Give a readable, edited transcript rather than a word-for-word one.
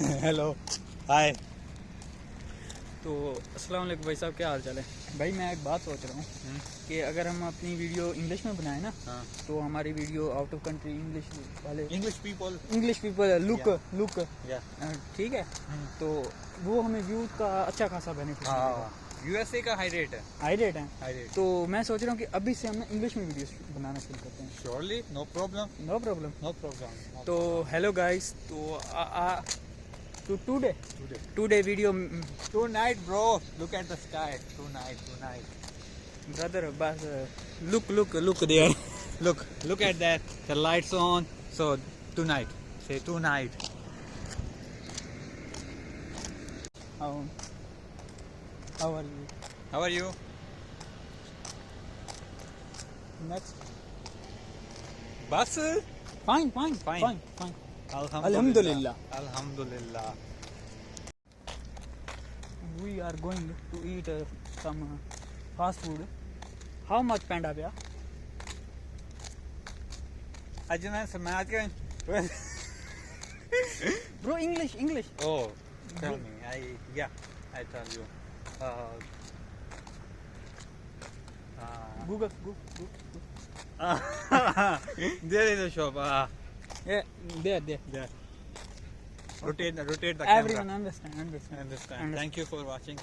Hello hi. तो अस्सलाम वालेकुम भाई साहब, क्या हाल चाल है? भाई मैं एक बात सोच रहा हूँ कि अगर हम अपनी वीडियो इंग्लिश में बनाए ना, हाँ। तो हमारी video out of country English वाले इंग्लिश पीपल लुक या ठीक है, तो वो हमें व्यू का अच्छा खासा बेनिफिट मिलेगा। यूएसए का हाई रेट है। हाई रेट है, हाई रेट तो मैं सोच रहा हूँ कि अभी से हम इंग्लिश में वीडियो बनाना शुरू करते हैं। Surely no problem no problem. No problem. तो हेलो गाइस, तो today video tonight bro, look at the sky. Tonight brother बस look there. look at that, the lights on. So tonight, say tonight. How are you? How are you? Next. Bus. Fine. Alhamdulillah. We are going to eat some fast food. How much panda bhaiya? Ajman samaj ke. Bro, English. Oh, tell me. I tell you. Google. There is a shop. Yeah, there. Yeah. Rotate the Everyone camera. understand. Understand. Thank you for watching.